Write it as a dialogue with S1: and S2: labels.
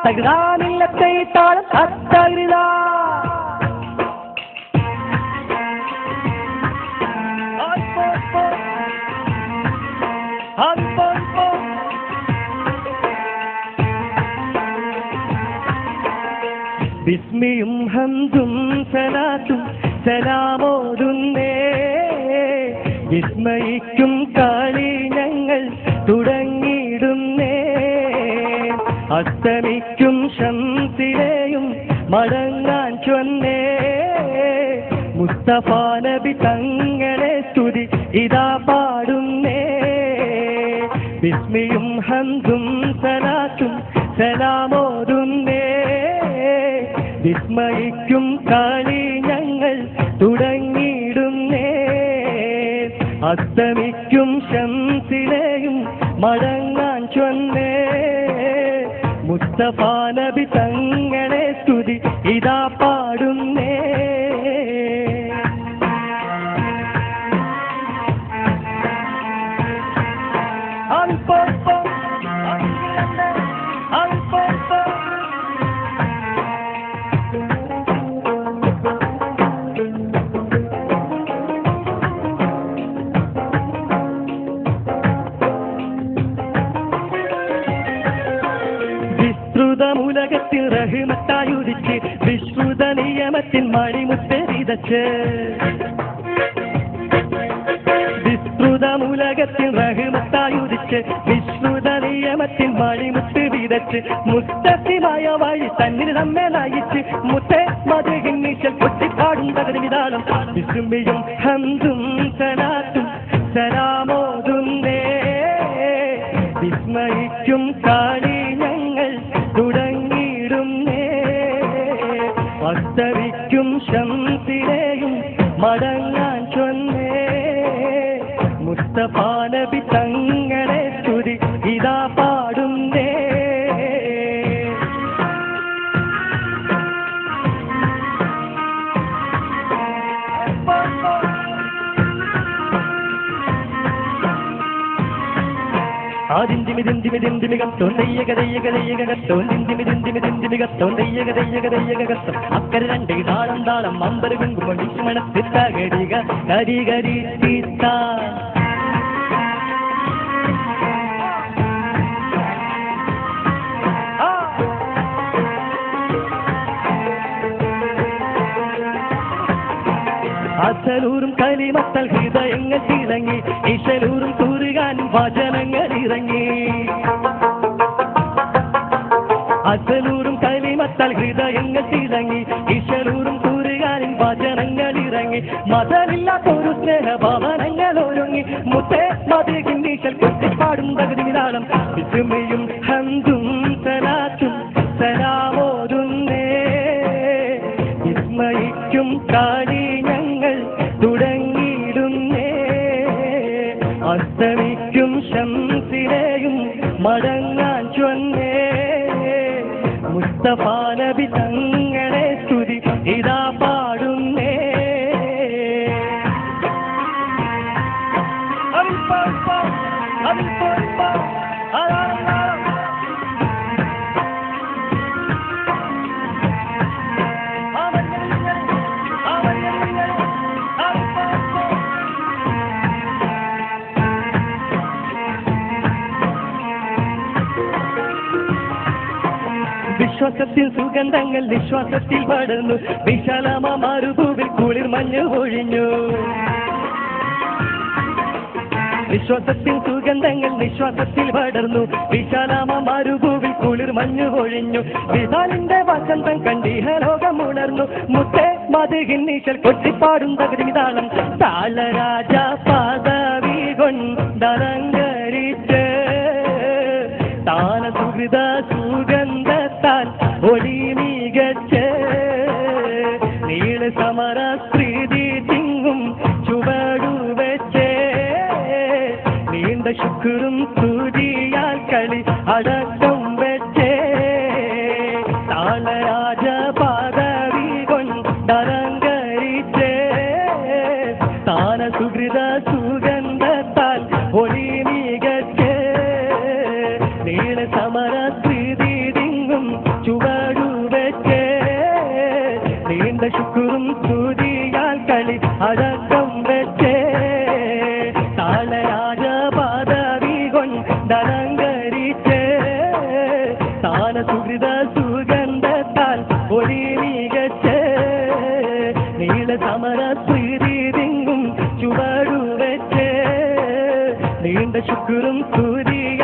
S1: തകരാനില്ലത്തെ താളം അത്തകൃതാ ബിസ്മിയും ഹംദും സലാത്തും സലാമോതുന്നേ വിസ്മയിക്കും കളി ഞങ്ങൾ തുടങ്ങിയിടുന്നേ അസ്തമിക്കും ശംസിലെയും മടങ്ങാൻ ചൊന്നേ മുസ്തഫ നബി തങ്ങളെ സ്തുതി ഇതാ പാടുന്നേ ബിസ്മിയും ഹംദും സലാത്തും സലാമോതുന്നേ വിസ്മയിക്കും കളി ഞങ്ങൾ തുടങ്ങിയിടുന്നേ അസ്തമിക്കും ശംസിലെയും മടങ്ങാൻ ചൊന്നേ മുസ്തഫ നബി തങ്ങളെ സ്തുതി ഇതാ പാടുന്നേ വിസ്തൃതമുലകത്തിൽ റഹ്മത്തായുദിച്ച് വിശ്രുത നിയമത്തിൽ മണിമുത്ത് വിതച്ച് വിസ്തൃതമുലകത്തിൽ റഹ്മത്തായുദിച്ച് വിശ്രുത നിയമത്തിൽ മണിമുത്ത് വിതച്ച് മുസ്തഖിമായ വഴി തന്നിൽ നമ്മെ നയിച്ച് മുത്തേ മധുഹിൻ നീശൽ പൊട്ടിപ്പാടും തകർവിതാളം വിസ്മിയും ഹംദും സലാത്തും സലാമോതുന്നേ വിസ്മയിക്കും കളി ഞങ്ങൾ തുടങ്ങിയിടുന്നേ അസ്തമിക്കും ശംസിലെയും മടങ്ങാൻ ചൊന്നേ മുസ്തഫ നബി തങ്ങളെ സ്തുതി ഇതാ പാടുന്നേ അക്കര രണ്ട് താളം താളം അമ്പര് കുങ്കുമം വിസ്മണത്തിത്ത ഗരിക കരി കരി തീത്ത അസലൂറും കലിമത്തൽ ഹൃദയങ്ങൾ തിളങ്ങി ഇശലൂറും കുറുകാൻ വചനങ്ങൾ ഇറങ്ങി അസലൂറും കലിമത്തൽ ഹൃദയങ്ങൾ തിളങ്ങി ഇശലൂറും കുറുകാൻ വചനങ്ങൾ ഇറങ്ങി മതമില്ലാത്തൊരു സ്നേഹഭവനങ്ങൾ ഒരുങ്ങി മുത്തേ മധുഹിൻ നീശൽ കൊട്ടിപ്പാടും തകർവിതാളം വിസ്മയും ഹംദും സലാത്തും സലാമോതുന്നേ വിസ്മയിക്കും കളി ഞങ്ങൾ തുടങ്ങിയിടുന്നേ അസ്തമിക്കും ശംസിലെയും മടങ്ങാൻ ചൊന്നേ മുസ്തഫ നബി തങ്ങളെ സ്തുതി ഇതാ പാടുന്നേ വിശ്വാസത്തിൽ സുഗന്ധങ്ങൾ വിശ്വാസത്തിൽ പടർന്നു വിശാലമ മരുഭൂവിൽ കുളിർ മഞ്ഞ് ഒഴിഞ്ഞു വിശ്വാസത്തിൽ സുഗന്ധങ്ങൾ വിശ്വാസത്തിൽ പടർന്നു വിശാലമ മരുഭൂവിൽ കുളിർ മഞ്ഞ് ഒഴിഞ്ഞു വിശാലിന്റെ വസന്തം കണ്ടിഹലോകം ഉണർന്നു മുത്തേ മധുഹിൻ നീശൽ കൊട്ടിപ്പാടും തകർവിതാളം താളരാജ പദവി കൊണ്ടലങ്കരിച്ച് താന സുഹൃത സുഗന്ധത്താൽ ഒളി മികച്ച് നീള സമര സ്ത്രീതി തിങ്ങും ചുവടു വെച്ച് നീണ്ട ശുക്രും സ്തുതിയാൽ കളി അടക്കം വെച്ച് താളരാജ പദവി കൊണ്ടലങ്കരിച്ച് താന സുഹൃത സുഗന്ധത്താൽ ഒളി മികച്ച് നീള സമര സ്ത്രീതി തിങ്ങും നീണ്ട ശുക്രും സ്തുതിയാൽ കളി അടക്കം വെച്ചേ താളരാജ പദവി കൊണ്ടലങ്കരിച്ചേ താന സുഹൃത സുഗന്ധത്താൽ ഒരു മികച്ചേ നീല സമര സ്മൃതിങ്ങും ചുവടുവെച്ചേ നീണ്ട ശുക്രും സ്തുതിയ